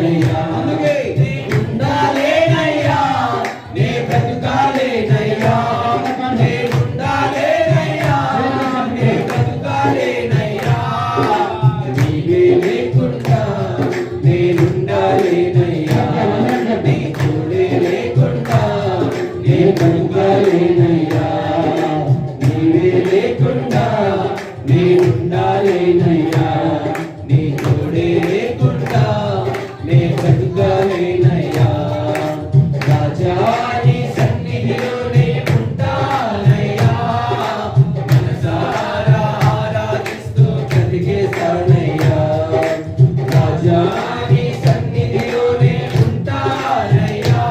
ఉండాలేనయ్యా. అందుకే ఉండాలేనయ్యా, నే బ్రతుకాలేనయ్యా, నే ఉండాలేనయ్యా, నే బ్రతుకాలేనయ్యా. నీవే లేకుండా నేనుండాలేనయ్యా, నీ తోడే లేకుండా నే బ్రతుకాలేనయ్యా. నీవే లేకుండా నేనుండాలేనయ్యా, నీ తోడే లేకుండా నే బ్రతుకాలేనయ్యా. రాజా నీ సన్నిధిలోనే ఉంటానయ్యా, మనసారా ఆరాధిస్తూ బ్రతికేస్తానయ్యా. రాజా నీ సన్నిధిలోనే ఉంటానయ్యా,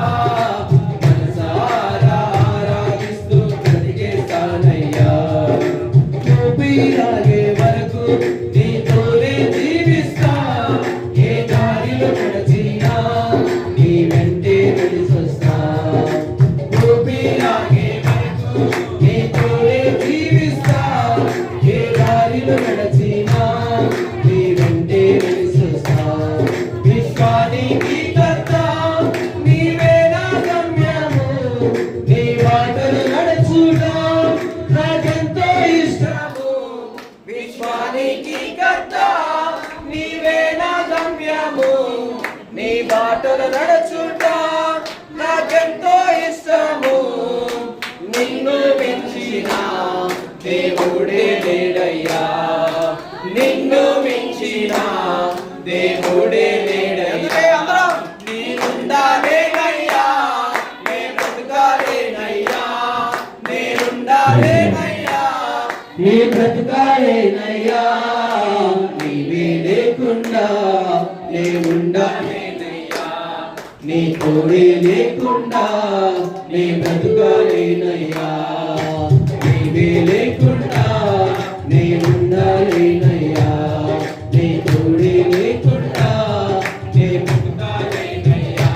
మనసారా ఆరాధిస్తూ బ్రతికేస్తానయ్యా. ఊపిరాగే వరకు నీతోనే జీవిస్తా, ఏ దారిలో నడిచినా నీ వెంటే నడిచొస్తా. ఊపిరాగే వరకు నీతోనే జీవిస్తా, ఏ దారిలో నడిచినా నీ వెంటే నడిచొస్తా. విశ్వానికి కర్త నీవే నా గమ్యము, నీ బాటలు నడుచుట నాకెంతో ఇష్టము. విశ్వానికి కర్త నీవే నా గమ్యము, నీ బాటలు నడుచుట నాకెంతో ఇష్టము. నిన్ను మించిన దేవుడే లేడయ్యా, నిన్ను మించిన దేవుడే లేడయ్యా. నేనుండాలేనయ్యా, నే బ్రతుకాలేనయ్యా, నేనుండాలేనయ్యా, నీ బ్రతుకాలేనయ్యా. నీవే లేకుండా నే ఉండాలేనయ్యా, నీ తోడే లేకుండా నే బ్రతుకాలేనయ్యా. నీవే లేకుండా నే ఉండాలేనయ్యా, నీ తోడే లేకుండా నే బ్రతుకాలేనయ్యా.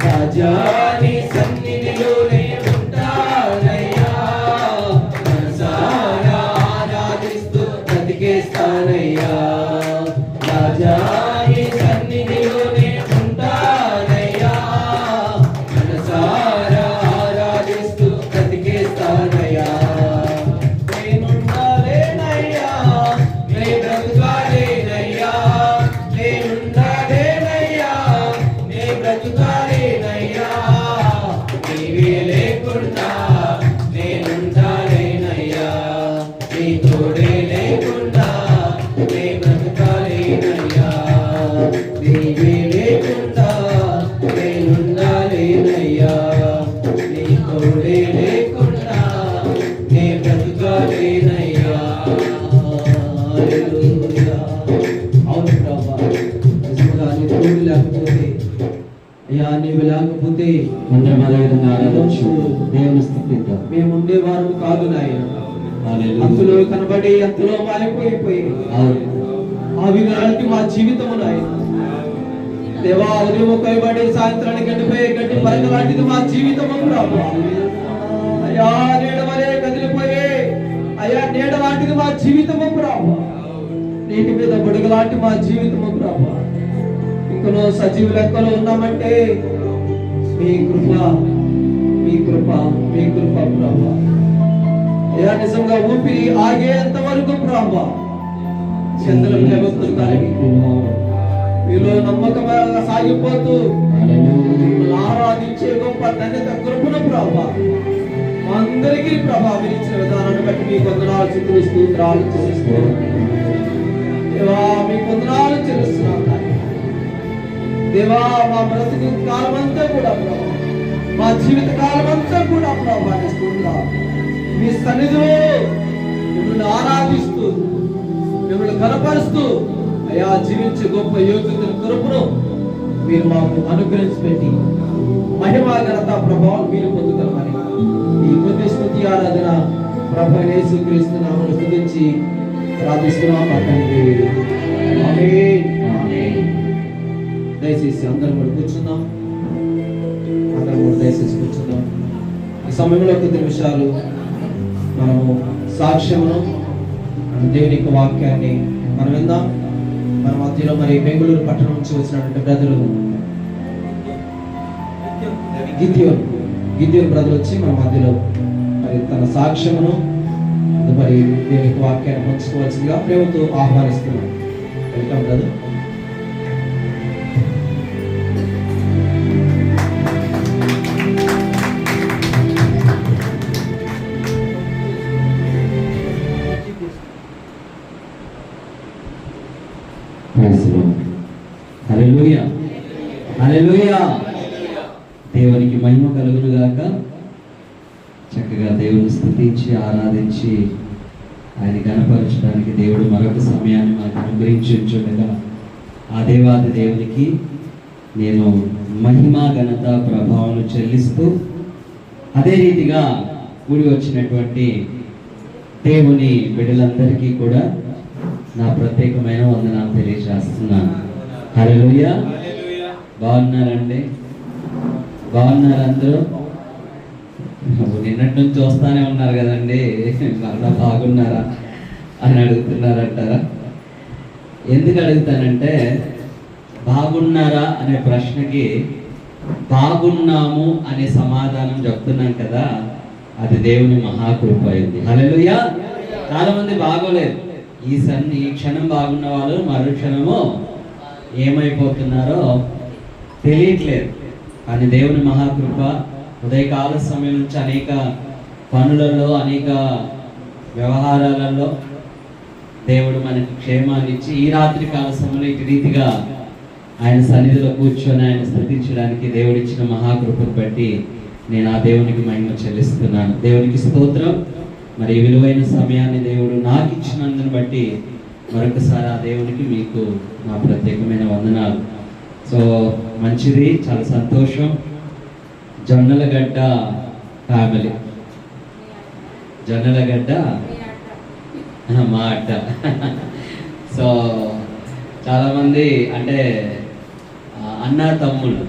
రాజా నీ సన్నిధిలోనే ఉంటానయ్యా, మనసారా ఆరాధిస్తూ బ్రతికేస్తానయ్యా. రాజా నీ సన్నిధిలోనే ఉంటానయ్యా, మనసారా ఆరాధిస్తూ బ్రతికేస్తానయ్యా. నేనుండాలేనయ్యా, నే బ్రతుకాలేనయ్యా, నేనుండాలేనయ్యా, నే బ్రతుకాలేనయ్యా. నీవే లేకుండా నేనుండాలేనయ్యా, నీ తోడే లేకుండా నే బ్రతుకాలేనయ్యా. నీవే లేకుండా నేనుండాలేనయ్యా, నీ తోడే లేకుండా నే బ్రతుకాలేనయ్యా. హల్లెలూయా. అవును ప్రభా, నిజంగా నీ తోడు లేకపోతే అయ్యా, నీవు లేకపోతే దేవుని స్థితితో మేము ఉండేవారు కాదు నాయన. అంతలో కనబడి అంతలో మారిపోయిపోయి ఆవిగానికి మా జీవితము నాయన. దేవా, ఉదయం కైబడి సాయంత్రానికి గడ్డిపోయే గడ్డి పరక లాంటిది మా జీవితము ప్రభా. అయ్యా, నీడ వలె కదిలిపోయే అయ్యా నీడ లాంటిది మా జీవితము ప్రభా. నీటి మీద బుడగ లాంటి మా జీవితము ప్రభా. ఇంకనో సజీవ లెక్కలో ఉన్నామంటే మీ కృప, మీ కృప, మీ కృప ప్రభా. అయ్యా, నిజంగా ఊపిరి ఆగేంత వరకు ప్రభా చంద్రుల భక్తులు కలిగి మీలో నమ్మకంగా సాగిపోతూ ఆరాధించే గొప్ప ధన్యత కృపను ప్రభా మా అందరికీ ప్రభా విధించిన విధానాన్ని బట్టి మీ వందనాలు చెల్లిస్తూ దేవా, మీ వందనాలు చెల్లిస్తున్నాం. దేవా, మా బ్రతుకు కాలం అంతా కూడా ప్రభా, మా జీవిత కాలం అంతా కూడా ప్రభా మీ సన్నిధిలో మిమ్మల్ని ఆరాధిస్తూ మిమ్మల్ని కనపరుస్తూ అయా జీవించే గొప్ప యోగ్యతను కృపను మీరు మాకు అనుగ్రహించి పెట్టి మహిమా ఘనత ప్రభావం మీరు పొందుతామని ఈ కొద్ది స్తుతి ఆరాధన ప్రభు యేసుక్రీస్తు నామమున స్తుతించి ప్రార్థిస్తున్నాం మా తండ్రి. ఆమేన్, ఆమేన్. దయచేసి అందరం కూడా కూర్చుందాం. అందరం కూడా దయచేసి కూర్చుందాం. ఈ సమయంలో కొద్ది నిమిషాలు మనము సాక్ష్యమును దేవుని యొక్క వాక్యాన్ని మనం విందాం. మన మధ్యలో మరి బెంగళూరు పట్టణం నుంచి వచ్చినటువంటి బ్రదరు గిద్యోన్ బ్రదర్ వచ్చి మన మధ్యలో మరి తన సాక్ష్యమును మరి దేవుని వాక్యాన్ని పంచుకోవాల్సిందిగా ప్రేమతో ఆహ్వానిస్తున్నాం. Welcome brother. Hallelujah, hallelujah. దేవునికి మహిమ కలుగును గాక. చక్కగా దేవుని స్తుతించి ఆరాధించి ఆయన కనపరచడానికి దేవుడు మరొక సమయాన్ని మనకు అనుగ్రహించి ఉంచుండగా ఆ దేవాది దేవునికి నేను మహిమ ఘనత ప్రభావం చెల్లిస్తూ అదే రీతిగా కూడి వచ్చినటువంటి దేవుని బిడ్డలందరికీ కూడా నా ప్రత్యేకమైన వందనాలు తెలియజేస్తున్నాను. హల్లెలూయా. బాగున్నారండి? బాగున్నారు అందరూ? నిన్నటి నుంచి చూస్తానే ఉన్నారు కదండి, మళ్ళా బాగున్నారా అని అడుగుతున్నారంటారా? ఎందుకు అడుగుతానంటే, బాగున్నారా అనే ప్రశ్నకి బాగున్నాము అనే సమాధానం చెప్తున్నాం కదా, అది దేవుని మహాకృప అయింది. హల్లెలూయా. చాలా మంది బాగోలేదు. ఈ క్షణం బాగున్న వాళ్ళు మరో క్షణము ఏమైపోతున్నారో తెలియట్లేదు. కానీ దేవుని మహాకృప ఉదయకాల సమయం నుంచి అనేక పనులలో అనేక వ్యవహారాలలో దేవుడు మనకి క్షేమాన్ని ఇచ్చి ఈ రాత్రి కాల సమయంలో ఇటు రీతిగా ఆయన సన్నిధిలో కూర్చొని ఆయన స్తుతించడానికి దేవుడిచ్చిన మహాకృపను బట్టి నేను ఆ దేవునికి మహిమ చెల్లిస్తున్నాను. దేవునికి స్తోత్రం. మరి విలువైన సమయాన్ని దేవుడు నాకు ఇచ్చినందుని బట్టి మరొకసారి ఆ దేవునికి మీకు నా ప్రత్యేకమైన వందనాలు. సో మంచిది, చాలా సంతోషం. జొన్నలగడ్డ ఫ్యామిలీ, జొన్నలగడ్డ మా అడ్డ. సో చాలామంది అంటే అన్న తమ్ముళ్ళు.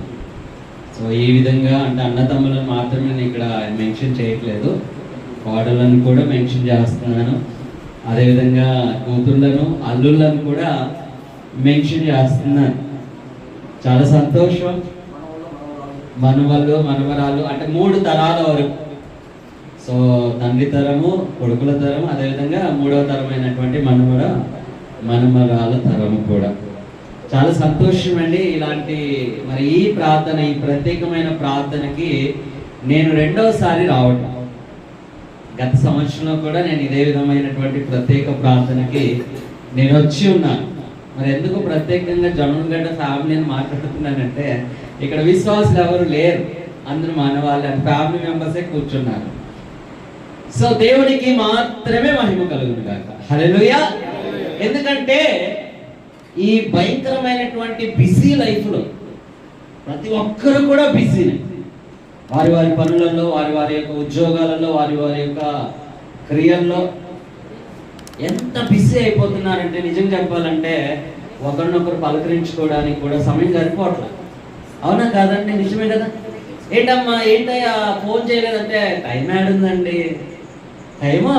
సో ఈ విధంగా అంటే అన్న తమ్ములను మాత్రమే నేను ఇక్కడ మెన్షన్ చేయట్లేదు, కోడలను కూడా మెన్షన్ చేస్తున్నాను. అదేవిధంగా కూతుళ్ళను అల్లుళ్ళను కూడా మెన్షన్ చేస్తున్నాను. చాలా సంతోషం. మనవళ్ళు మనవరాలు అంటే 3 తరాల వరకు. సో తండ్రి తరము, కొడుకుల తరము, అదేవిధంగా 3వ తరమైనటువంటి మనమరాల తరము కూడా. చాలా సంతోషం అండి. ఇలాంటి మరి ఈ ప్రార్థన, ఈ ప్రత్యేకమైన ప్రార్థనకి నేను 2వసారి రావటం. గత సంవత్సరంలో కూడా నేను ఇదే విధమైనటువంటి ప్రత్యేక ప్రార్థనకి నేను వచ్చి ఉన్నాను. మరి ఎందుకు ప్రత్యేకంగా జొన్నలగడ్డ ఫ్యామిలీని మాట్లాడుతున్నానంటే, ఇక్కడ విశ్వాసులు ఎవరు లేరు, అందరూ మానవాళ్ళు అండ్ ఫ్యామిలీ మెంబర్సే కూర్చున్నారు. సో దేవునికి మాత్రమే మహిమ కలుగును గాక. హల్లెలూయా. ఎందుకంటే ఈ భయంకరమైనటువంటి బిజీ లైఫ్లో ప్రతి ఒక్కరు కూడా బిజీనే. వారి వారి పనులలో, వారి వారి యొక్క ఉద్యోగాలలో, వారి వారి యొక్క క్రియల్లో ఎంత బిజీ అయిపోతున్నారంటే, నిజం చెప్పాలంటే ఒకరినొకరు పలకరించుకోవడానికి కూడా సమయం సరిపోవట్లేదు. అవునా కాదండి? నిజమే కదా? ఏంటమ్మా ఏంటయ్యా ఫోన్ చేయలేదంటే, టైం యాడుందండి, టైమో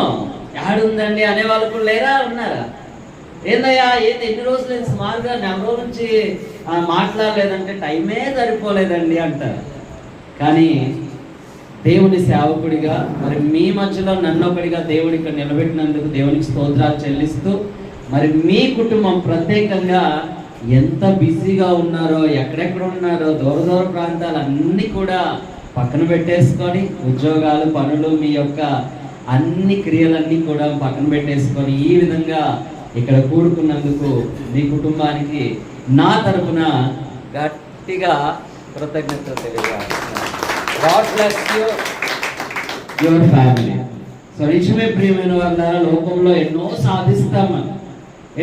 యాడుందండి అనే వాళ్ళు కూడా లేరా? ఉన్నారా? ఏందయ్యా ఏంది ఎన్ని రోజులు సుమారుగా నెల రోజుల నుంచి మాట్లాడలేదంటే, టైమే సరిపోలేదండి అంటారు. కానీ దేవుని సేవకుడిగా మరి మీ మధ్యలో నన్ను ఒకడిగా దేవుడి ఇక్కడ నిలబెట్టినందుకు దేవునికి స్తోత్రాలు చెల్లిస్తూ, మరి మీ కుటుంబం ప్రత్యేకంగా ఎంత బిజీగా ఉన్నారో, ఎక్కడెక్కడ ఉన్నారో, దూర దూర ప్రాంతాలు అన్నీ కూడా పక్కన పెట్టేసుకొని, ఉద్యోగాలు, పనులు, మీ యొక్క అన్ని క్రియలన్నీ కూడా పక్కన పెట్టేసుకొని ఈ విధంగా ఇక్కడ కూడుకున్నందుకు మీ కుటుంబానికి నా తరపున గట్టిగా కృతజ్ఞతలు తెలియజేస్తున్నాను. God bless you, your family. So నిజమే ప్రియమైన వాళ్ళ, లోకంలో ఎన్నో సాధిస్తాం, మనం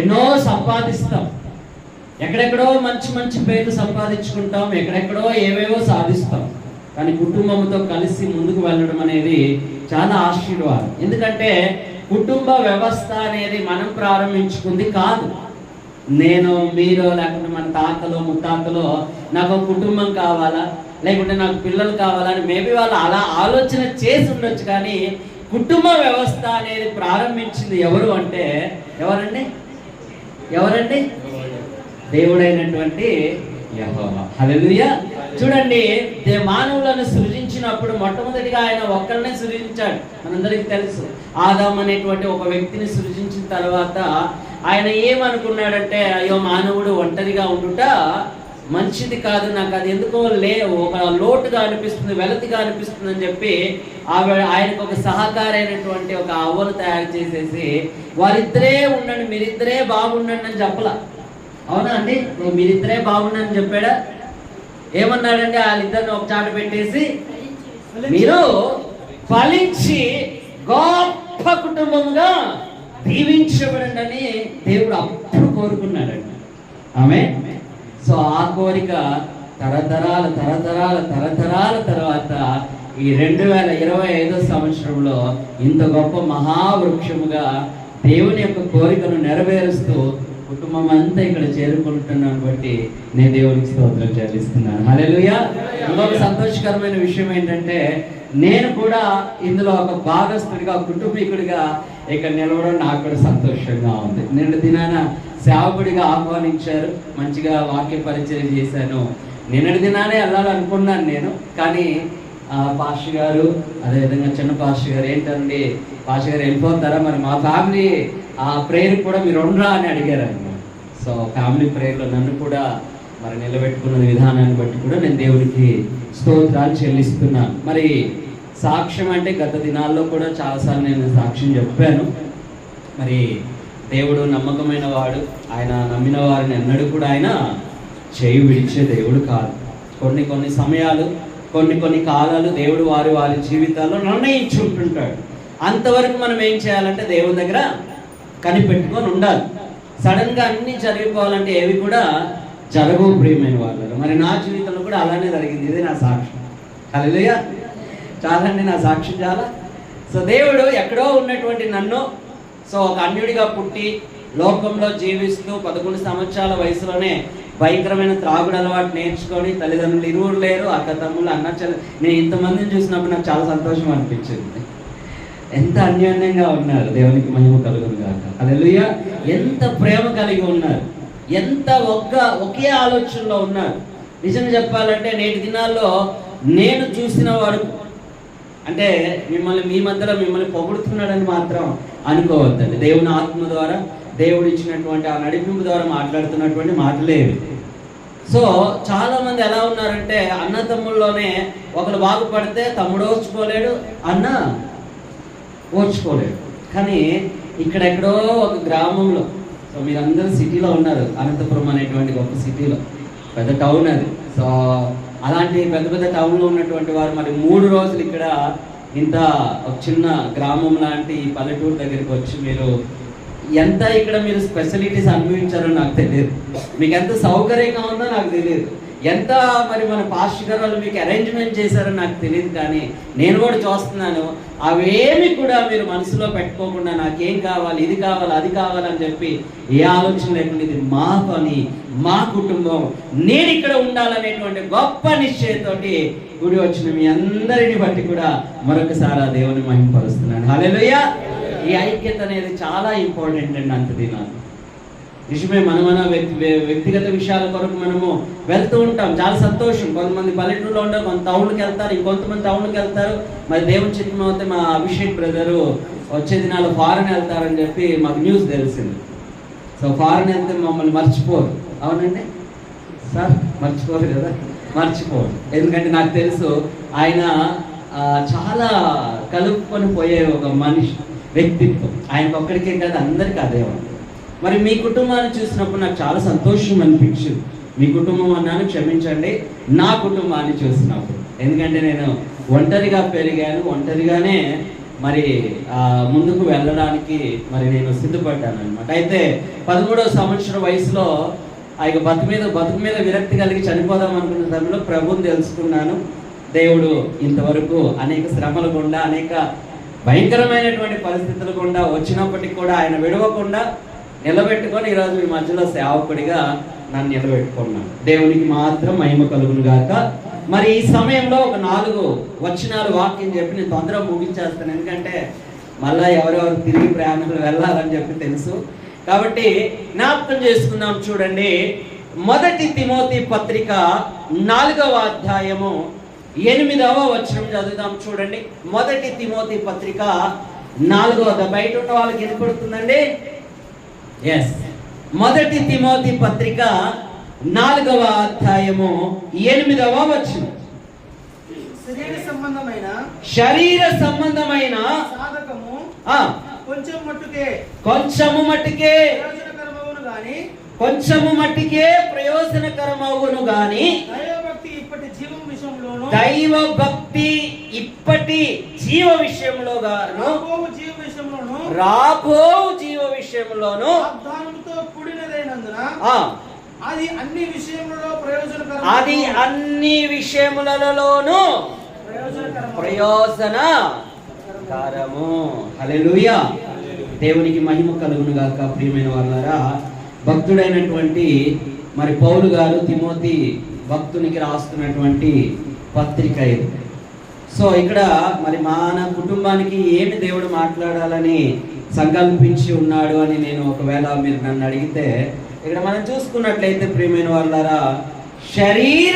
ఎన్నో సంపాదిస్తాం, ఎక్కడెక్కడో మంచి మంచి పేర్లు సంపాదించుకుంటాం, ఎక్కడెక్కడో ఏవేవో సాధిస్తాం. కానీ కుటుంబంతో కలిసి ముందుకు వెళ్ళడం అనేది చాలా ఆశీర్వాదం. ఎందుకంటే కుటుంబ వ్యవస్థ అనేది మనం ప్రారంభించుకుంది కాదు. నేను, మీరు, లేకుంటే మన తాతలో ముత్తాతలో నాకు ఒక కుటుంబం కావాలా, లేకుంటే నాకు పిల్లలు కావాలని మేబీ వాళ్ళు అలా ఆలోచన చేసి ఉండొచ్చు. కానీ కుటుంబ వ్యవస్థ అనేది ప్రారంభించింది ఎవరు అంటే, ఎవరండి? దేవుడైనటువంటి యెహోవా. హల్లెలూయా. చూడండి, మానవులను సృజించినప్పుడు మొట్టమొదటిగా ఆయన ఒక్కరినే సృజించాడు. మనందరికీ తెలుసు, ఆదాము అనేటువంటి ఒక వ్యక్తిని సృజించిన తర్వాత ఆయన ఏమనుకున్నాడంటే, అయ్యో మానవుడు ఒంటరిగా ఉండుట మంచిది కాదు, నాకు అది ఎందుకో ఒక లోటుగా అనిపిస్తుంది, వెలతిగా అనిపిస్తుంది అని చెప్పి ఆయనకు ఒక సహకారైనటువంటి ఒక అవ్వను తయారు చేసేసి, వారిద్దరే ఉండండి, మీరిద్దరే బాగుండండి అని చెప్పలా. అవునా అండి? మీరిద్దరే బాగుండండి అని చెప్పాడా? ఏమన్నాడంటే, వాళ్ళిద్దరిని ఒక చాట పెట్టేసి మీరు ఫలించి గొప్ప కుటుంబంగా దీవించబడండి అని దేవుడు అప్పుడు కోరుకున్నాడండి. ఆమె సో ఆ కోరిక తరతరాల తర్వాత ఈ 2025 సంవత్సరంలో ఇంత గొప్ప మహావృక్షముగా దేవుని యొక్క కోరికను నెరవేరుస్తూ కుటుంబం అంతా ఇక్కడ చేరుకుంటున్నాను బట్టి నేను దేవునికి స్తోత్రం చెల్లిస్తున్నాను. హల్లెలూయా. ఇంకొక సంతోషకరమైన విషయం ఏంటంటే, నేను కూడా ఇందులో ఒక భాగస్థుడిగా, కుటుంబీకుడిగా ఇక్కడ నిలవడం నాకు కూడా సంతోషంగా ఉంది. నిన్న దినాన సేవకుడిగా ఆహ్వానించారు, మంచిగా వాక్య పరిచయం చేశాను. నిన్నటి దినానే వెళ్ళాలనుకున్నాను నేను, కానీ పాస్టర్ గారు, అదేవిధంగా చిన్న పాస్టర్ గారు, ఏంటండి పాస్టర్ గారు వెళ్ళిపోతారా, మరి మా ఫ్యామిలీ ఆ ప్రేయర్ కూడా మీరు ఉండరా అని అడిగారు అన్నమాట. సో ఫ్యామిలీ ప్రేయర్లో నన్ను కూడా మరి నిలబెట్టుకున్న విధానాన్ని బట్టి కూడా నేను దేవుడికి స్తోత్రాలు చెల్లిస్తున్నాను. మరి సాక్ష్యం అంటే గత దినాల్లో కూడా చాలాసార్లు నేను సాక్ష్యం చెప్పాను. మరి దేవుడు నమ్మకమైన వాడు, ఆయన నమ్మిన వారిని ఎన్నడూ కూడా ఆయన చేయి విడిచే దేవుడు కాదు. కొన్ని సమయాలు, కొన్ని కాలాలు దేవుడు వారి జీవితాల్లో నిర్ణయించుంటుంటాడు. అంతవరకు మనం ఏం చేయాలంటే దేవుని దగ్గర కనిపెట్టుకొని ఉండాలి. సడన్గా అన్నీ జరిగిపోవాలంటే ఏవి కూడా జరగవు ప్రియమైన వాళ్ళు. మరి నా జీవితంలో కూడా అలానే జరిగింది. ఇది నా సాక్ష్యం. హల్లెలూయా. చాలండి నా సాక్ష్యం చాలా. సో దేవుడు ఎక్కడో ఉన్నటువంటి నన్ను సో ఒక అన్యుడిగా పుట్టి లోకంలో జీవిస్తూ 11 సంవత్సరాల వయసులోనే భయంకరమైన త్రాగుడు అలవాటు నేర్చుకొని, తల్లిదండ్రులు ఇరువురు లేరు, అక్క తమ్ముళ్ళు, అన్న చెల్లి, నేను ఇంతమందిని చూసినప్పుడు నాకు చాలా సంతోషం అనిపించింది. ఎంత అన్యోన్యంగా ఉన్నారు, దేవునికి మహిమ కలుగును గాక. హల్లెలూయా. ఎంత ప్రేమ కలిగి ఉన్నారు, ఎంత ఒకే ఆలోచనలో ఉన్నారు. నిజంగా చెప్పాలంటే నేటి దినాల్లో నేను చూసిన వాడు అంటే మిమ్మల్ని మీ మధ్యలో మిమ్మల్ని పొగుడుతున్నాడని మాత్రం అనుకోవద్దండి. దేవుని ఆత్మ ద్వారా, దేవుడు ఇచ్చినటువంటి ఆ నడిపింపు ద్వారా మాట్లాడుతున్నటువంటి మాటలేవి. సో చాలా మంది ఎలా ఉన్నారంటే, అన్న తమ్ముళ్ళలోనే ఒకరు బాగుపడితే తమ్ముడు ఓర్చుకోలేడు, అన్న ఓర్చుకోలేడు. కానీ ఇక్కడెక్కడో ఒక గ్రామంలో, సో మీరందరూ సిటీలో ఉన్నారు, అనంతపురం అనేటువంటి గొప్ప సిటీలో, పెద్ద టౌన్ అది. సో అలాంటి పెద్ద టౌన్లో ఉన్నటువంటి వారు మరి 3 రోజులు ఇక్కడ ఇంత ఒక చిన్న గ్రామం లాంటి ఈ పల్లెటూరు దగ్గరికి వచ్చి మీరు ఎంత ఇక్కడ మీరు స్పెషలిటీస్ అనుభవించారో నాకు తెలియదు, మీకు ఎంత సౌకర్యంగా ఉందో నాకు తెలియదు, ఎంత మరి మన పాస్టర్ గారు వాళ్ళు మీకు అరేంజ్మెంట్ చేశారో నాకు తెలియదు. కానీ నేను కూడా చూస్తున్నాను, అవేమి కూడా మీరు మనసులో పెట్టుకోకుండా నాకేం కావాలి, ఇది కావాలి, అది కావాలని చెప్పి ఏ ఆలోచన లేకుండా ఇది మా పని, మా కుటుంబం, నేను ఇక్కడ ఉండాలనేటువంటి గొప్ప నిశ్చయంతోటి గుడి వచ్చిన మీ అందరిని బట్టి కూడా మరొకసారి ఆ దేవుని మహిమపరుస్తున్నాను. హల్లెలూయా. ఈ ఐక్యత అనేది చాలా ఇంపార్టెంట్ అండి. అంత దినాలు నిజమే, మన వ్యక్తిగత విషయాల కొరకు మనము వెళ్తూ ఉంటాం, చాలా సంతోషం. కొంతమంది పల్లెటూరులో ఉంటారు, కొంత టౌన్కి వెళ్తారు, ఇంకొంతమంది టౌన్కి వెళ్తారు. మరి దేవుని చిత్తం అవుతే మా అభిషేక్ బ్రదరు వచ్చే దినాలు ఫారెన్ వెళ్తారని చెప్పి మాకు న్యూస్ తెలిసింది. సో ఫారెన్ వెళ్తే మమ్మల్ని మర్చిపోరు. అవునండి సార్, మర్చిపోరు కదా, మర్చిపోరు. ఎందుకంటే నాకు తెలుసు ఆయన చాలా కలుపుకొని పోయే ఒక మనిషి, వ్యక్తిత్వం. ఆయనకు ఒక్కడికే కాదు, అందరికీ అదే ఉంది. మరి మీ కుటుంబాన్ని చూసినప్పుడు నాకు చాలా సంతోషం అనిపించింది. మీ కుటుంబం అన్నాను, క్షమించండి, నా కుటుంబాన్ని చూసినప్పుడు. ఎందుకంటే నేను ఒంటరిగా పెరిగాను, ఒంటరిగానే మరి ముందుకు వెళ్ళడానికి మరి నేను సిద్ధపడ్డాను అనమాట. అయితే 13వ సంవత్సరం వయసులో ఆయన బతుకు మీద విరక్తి కలిగి చనిపోదాం అనుకున్న సమయంలో ప్రభువుని తెలుసుకున్నాను. దేవుడు ఇంతవరకు అనేక శ్రమల గుండా, అనేక భయంకరమైనటువంటి పరిస్థితులు గుండా వచ్చినప్పటికీ కూడా ఆయన విడవకుండా నిలబెట్టుకొని ఈరోజు మీ మధ్యలో సేవకుడిగా నన్ను నిలబెట్టుకున్నాను. దేవునికి మాత్రం మహిమ కలుగును గాక. మరి ఈ సమయంలో ఒక 4 వచనాలు వాక్యం చెప్పి నేను తొందరగా ముగించేస్తాను, ఎందుకంటే మళ్ళీ ఎవరెవరు తిరిగి ప్రయాణాలు వెళ్ళాలని చెప్పి తెలుసు. కాబట్టి జ్ఞాపకం చేసుకుందాం. చూడండి, మొదటి తిమోతి పత్రిక 4వ అధ్యాయము 8వ వచనం చదువుదాం. చూడండి, మొదటి తిమోతి పత్రిక 4వ, బయట ఉన్న వాళ్ళకి వినపడుతుందండి? ఎస్. మొదటి తిమోతి పత్రిక 4వ అధ్యాయము 8వ వచనం. శరీర సంబంధమైన సాధకము కొంచెము మట్టికే ప్రయోజనకరమవును గాని దైవ భక్తి ఇప్పటి జీవ విషయంలో గాను రాబో జీవ విషయంలోను అది అన్ని విషయములలోను ప్రయోజనకరము. హల్లెలూయా. దేవునికి మహిమ కలుగును గాక. ప్రియమైన వాళ్ళారా, భక్తుడైనటువంటి మరి పౌలు గారు తిమోతి భక్తునికి రాస్తున్నటువంటి పత్రిక ఇది. సో ఇక్కడ మరి మన కుటుంబానికి ఏమి దేవుడు మాట్లాడాలని సంకల్పించి ఉన్నాడు అని నేను ఒకవేళ మీరు నన్ను అడిగితే, ఇక్కడ మనం చూసుకున్నట్లయితే ప్రియమైన వాళ్ళారా, శరీర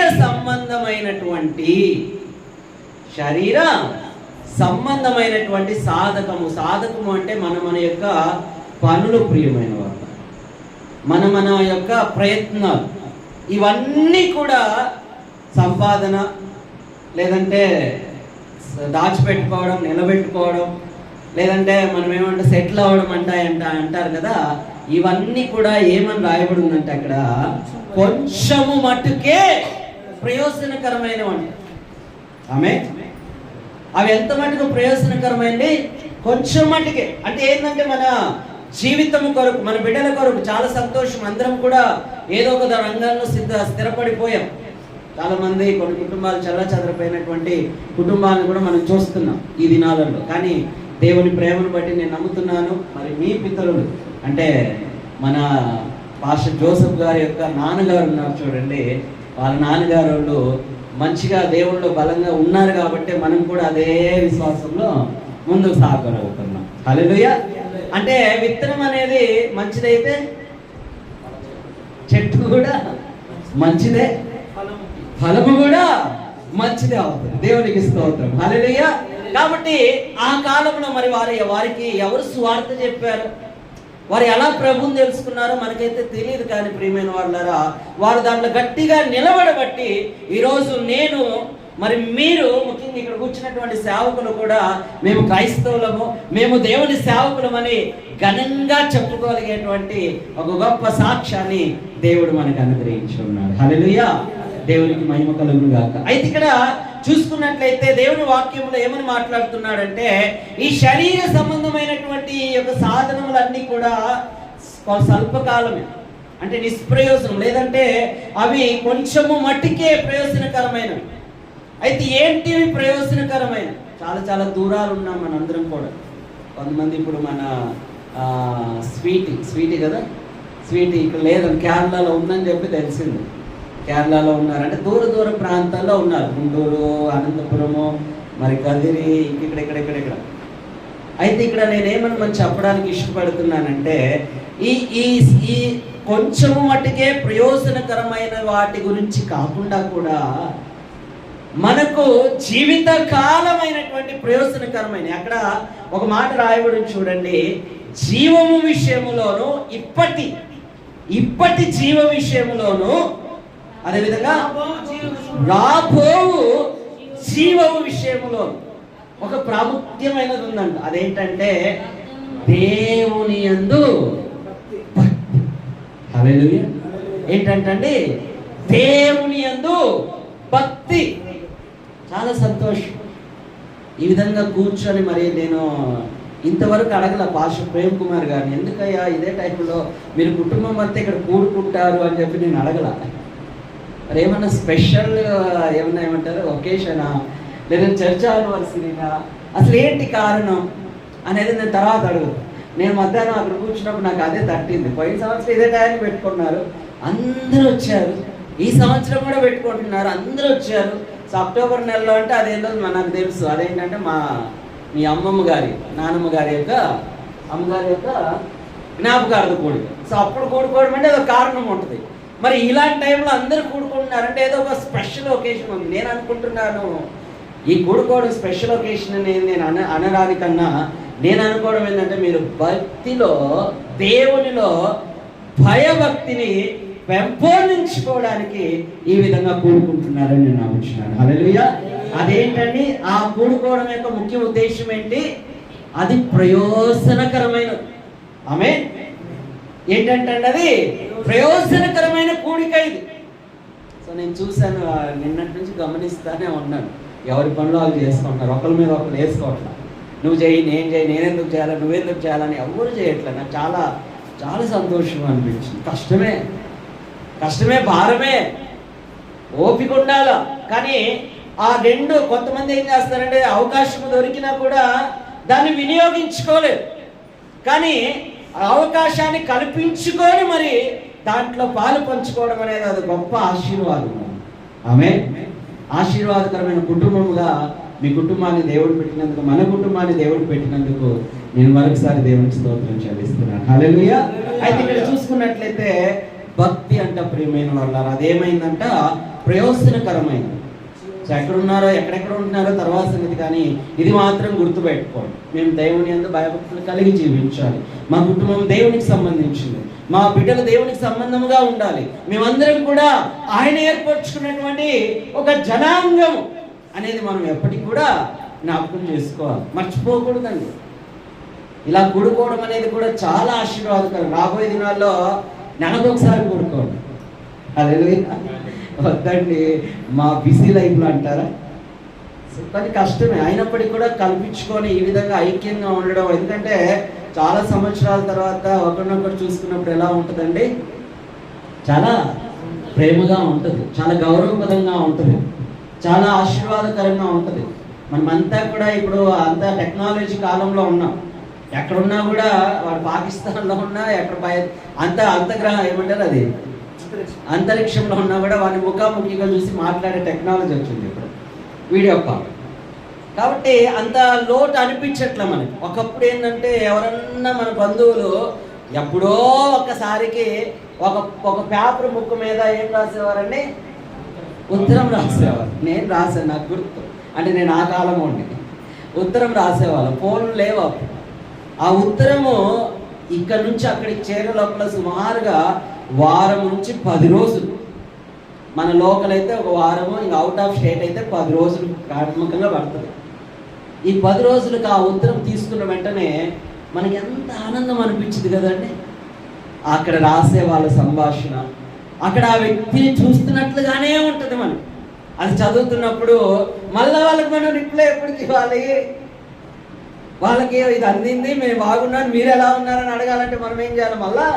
సంబంధమైనటువంటి సాధకము అంటే మన యొక్క పనులు, ప్రియమైన వాళ్ళ మన యొక్క ప్రయత్నాలు, ఇవన్నీ కూడా సంపాదన, లేదంటే దాచిపెట్టుకోవడం, నిలబెట్టుకోవడం, లేదంటే మనం ఏమంటే సెటిల్ అవ్వడం అంటారు కదా, ఇవన్నీ కూడా ఏమని రాయబడి ఉందంటే అక్కడ కొంచెము మట్టుకే ప్రయోజనకరమైనవి. ఆమె అవి ఎంత మటుకు ప్రయోజనకరమైనవి? కొంచెం మట్టుకే. అంటే ఏంటంటే మన జీవితం కొరకు, మన బిడ్డల కొరకు. చాలా సంతోషం, అందరం కూడా ఏదో ఒక రంగంలో స్థిరపడిపోయాం. చాలా మంది, కొన్ని కుటుంబాలు చెదరపోయినటువంటి కుటుంబాలను కూడా మనం చూస్తున్నాం ఈ దినాలలో. కానీ దేవుని ప్రేమను బట్టి నేను నమ్ముతున్నాను, మరి మీ పితరులు అంటే మన పాస్టర్ జోసెఫ్ గారి యొక్క నాన్నగారు ఉన్నారు చూడండి, వాళ్ళ నాన్నగారు వాళ్ళు మంచిగా దేవుళ్ళు బలంగా ఉన్నారు కాబట్టి మనం కూడా అదే విశ్వాసంలో ముందుకు సాగలుగుతున్నాం. హల్లెలూయా. అంటే విత్తనం అనేది మంచిదైతే చెట్టు కూడా మంచిదే, ఫలము కూడా మంచిదే అవుతుంది. దేవునికి స్తోత్రం. హల్లెలూయా. కాబట్టి ఆ కాలంలో మరి వారికి ఎవరు సువార్త చెప్పారు, వారు ఎలా ప్రభువుని తెలుసుకున్నారో మనకైతే తెలియదు. కానీ ప్రియమైన వాళ్ళారా, వారు దాంట్లో గట్టిగా నిలబడబట్టి ఈరోజు నేను, మరి మీరు, ముఖ్యంగా ఇక్కడ కూర్చున్నటువంటి సేవకులు కూడా మేము క్రైస్తవులము, మేము దేవుని సేవకులమని ఘనంగా చెప్పుకోగలిగేటువంటి ఒక గొప్ప సాక్ష్యాన్ని దేవుడు మనకు అనుగ్రహించి ఉన్నాడు. హల్లెలూయా. దేవునికి మహిమ కలుగును గాక. అయితే ఇక్కడ చూసుకున్నట్లయితే దేవుని వాక్యంలో ఏమని మాట్లాడుతున్నాడంటే, ఈ శరీర సంబంధమైనటువంటి యొక్క సాధనములన్నీ కూడా స్వల్పకాలమే, అంటే నిష్ప్రయోజనం, లేదంటే అవి కొంచెము మట్టికే ప్రయోజనకరమైనవి. అయితే ఏంటివి ప్రయోజనకరమైన? చాలా చాలా దూరాలు ఉన్నాం మనందరం కూడా. కొంతమంది ఇప్పుడు మన స్వీటీ కదా, స్వీటీ ఇక్కడ లేదని కేరళలో ఉందని చెప్పి తెలిసింది. కేరళలో ఉన్నారంటే దూర ప్రాంతాల్లో ఉన్నారు, గుంటూరు, అనంతపురము, మరి కదిరి, ఇక్కడ. అయితే ఇక్కడ నేనేమని మనం చెప్పడానికి ఇష్టపడుతున్నానంటే, ఈ కొంచెము మట్టుకే ప్రయోజనకరమైన వాటి గురించి కాకుండా కూడా మనకు జీవితకాలమైనటువంటి ప్రయోజనకరమైన, అక్కడ ఒక మాట రాయబడి చూడండి, జీవము విషయములోను, ఇప్పటి జీవ విషయములోను, అదేవిధంగా రాబోవు జీవము విషయములో ఒక ప్రాముఖ్యమైనది ఉందంట. అదేంటంటే దేవుని యందు భక్తి. హల్లెలూయా. ఏంటంటే దేవుని యందు భక్తి. చాలా సంతోషం. ఈ విధంగా కూర్చొని మరి నేను ఇంతవరకు అడగల పాస్టర్ ప్రేమ్ కుమార్ గారిని, ఎందుకయ్యా ఇదే టైంలో మీరు కుటుంబం అంతా ఇక్కడ కూడుకుంటారు అని చెప్పి నేను అడగల. మరి ఏమన్నా స్పెషల్ ఏమంటారు ఒకేషనా, లేదా చర్చ్ ఆనివర్సరీనా, అసలు ఏంటి కారణం అనేది నేను తర్వాత అడుగుతాను. నేను మధ్యాహ్నం అక్కడ కూర్చున్నప్పుడు నాకు అదే తట్టింది. పోయిన సంవత్సరం ఇదే టైంకి పెట్టుకున్నారు, అందరూ వచ్చారు. ఈ సంవత్సరం కూడా పెట్టుకుంటున్నారు, అందరూ వచ్చారు. సో అక్టోబర్ నెలలో అంటే అదేంటో నాకు తెలుసు. అదేంటంటే మీ నానమ్మ గారి యొక్క అమ్మగారి యొక్క జ్ఞాపకార్థ కూడిక. సో అప్పుడు కూడుకోవడం అంటే అదొక కారణం ఉంటుంది. మరి ఇలాంటి టైంలో అందరూ కూడుకుంటున్నారంటే ఏదో ఒక స్పెషల్ ఒకేషన్ ఉంది. నేను అనుకుంటున్నాను ఈ కూడుకోవడం స్పెషల్ ఒకేషన్ అనేది నేను అనడానికన్నా నేను అనుకోవడం ఏంటంటే మీరు భక్తిలో, దేవునిలో భయభక్తిని పెంపొందించుకోవడానికి ఈ విధంగా కూడుకుంటున్నారని నేను నమ్ముతున్నాను. హల్లెలూయా. అదేంటండి ఆ కూడుకోవడం యొక్క ముఖ్య ఉద్దేశం ఏంటి? అది ప్రయోజనకరమైనది. ఆమేన్. ఏంటంటే అది ప్రయోజనకరమైన కూడిక ఇది. సో నేను చూశాను, నిన్నటి నుంచి గమనిస్తానే ఉన్నాను. ఎవరి పనులు వాళ్ళు చేసుకుంటున్నారు, ఒకరి మీద ఒకరు వేసుకోవట్లా. నువ్వు చేయి, నేను చేయి, నేనెందుకు చేయాలి, నువ్వెందుకు చేయాలని ఎవరు చేయట్లేదు. నాకు చాలా చాలా సంతోషం అనిపించింది. కష్టమే భారమే, ఓపిక ఉండాల. కానీ ఆ రెండు కొంతమంది ఏం చేస్తారంటే అవకాశం దొరికినా కూడా దాన్ని వినియోగించుకోలేదు. కానీ అవకాశాన్ని కల్పించుకొని మరి దాంట్లో పాలు పంచుకోవడం అనేది అది గొప్ప ఆశీర్వాదం. ఆమేన్. ఆశీర్వాదకరమైన కుటుంబముగా మీ కుటుంబాన్ని దేవుడు పెట్టినందుకు, మన కుటుంబాన్ని దేవుడు పెట్టినందుకు నేను మరొకసారి దేవునికి స్తోత్రం చెల్లిస్తున్నాను. హల్లెలూయా. అయితే ఇక్కడ చూసుకున్నట్లయితే భక్తి అంట ప్రియమైన వాళ్ళారా, అదేమైందంట ప్రయోజనకరమైనది. సో ఎక్కడున్నారో ఎక్కడెక్కడ ఉంటున్నారో తర్వాత సంగతి, కానీ ఇది మాత్రం గుర్తుపెట్టుకోండి. మేము దేవుని యందు భయభక్తులు కలిగి జీవించాలి. మా కుటుంబం దేవునికి సంబంధించింది, మా బిడ్డలు దేవునికి సంబంధముగా ఉండాలి. మేమందరం కూడా ఆయన ఏర్పరచుకున్నటువంటి ఒక జనాంగం అనేది మనం ఎప్పటికి కూడా జ్ఞాపకం చేసుకోవాలి, మర్చిపోకూడదండి. ఇలా కూడుకోవడం అనేది కూడా చాలా ఆశీర్వాదకరం. రాబోయే దినాల్లో నెలకు ఒకసారి కూడుకోండి. అదే వద్దండి మా బిజీ లైఫ్లో అంటారా, కానీ కష్టమే. అయినప్పటికీ కూడా కల్పించుకొని ఈ విధంగా ఐక్యంగా ఉండడం. ఎందుకంటే చాలా సంవత్సరాల తర్వాత ఒకరినొకరు చూసుకున్నప్పుడు ఎలా ఉంటుందండి, చాలా ప్రేమగా ఉంటుంది, చాలా గౌరవప్రదంగా ఉంటుంది, చాలా ఆశీర్వాదకరంగా ఉంటుంది. మనమంతా కూడా ఇప్పుడు అంతా టెక్నాలజీ కాలంలో ఉన్నాం. ఎక్కడున్నా కూడా వాడు పాకిస్తాన్లో ఉన్నా, ఎక్కడ ఏమంటారు అది అంతరిక్షంలో ఉన్నా కూడా వాడిని ముఖాముఖిగా చూసి మాట్లాడే టెక్నాలజీ వచ్చింది ఇప్పుడు, వీడియో కాల్. కాబట్టి అంత లోటు అనిపించట్లే మనకి. ఒకప్పుడు ఏంటంటే ఎవరన్నా మన బంధువులు ఎప్పుడో ఒక్కసారికి ఒక పేపర్ ముక్క మీద ఏం రాసేవారండి, ఉత్తరం రాసేవారు. నేను రాశాను, నాకు గుర్తు. అంటే నేను ఆ కాలం ఉండి ఉత్తరం రాసేవాళ్ళం, ఫోన్లు లేవు అప్పుడు. ఆ ఉత్తరము ఇక్కడ నుంచి అక్కడికి చేరే లోపల సుమారుగా వారం నుంచి 10 రోజులు. మన లోకల్ అయితే ఒక వారము, ఇంకా అవుట్ ఆఫ్ స్టేట్ అయితే 10 రోజులు ప్రాథమికంగా పడుతుంది. ఈ 10 రోజులకు ఆ ఉత్తరం తీసుకున్న వెంటనే మనకి ఎంత ఆనందం అనిపించింది కదండి. అక్కడ రాసే వాళ్ళ సంభాషణ, అక్కడ ఆ వ్యక్తిని చూస్తున్నట్లుగానే ఉంటుంది మనకి. అది చదువుతున్నప్పుడు మళ్ళీ వాళ్ళకి మనం రిప్లై ఎప్పటికి ఇవ్వాలి, వాళ్ళకి ఇది అందింది, మేము బాగున్నాను, మీరు ఎలా ఉన్నారని అడగాలంటే మనం ఏం చేయాలి, మళ్ళా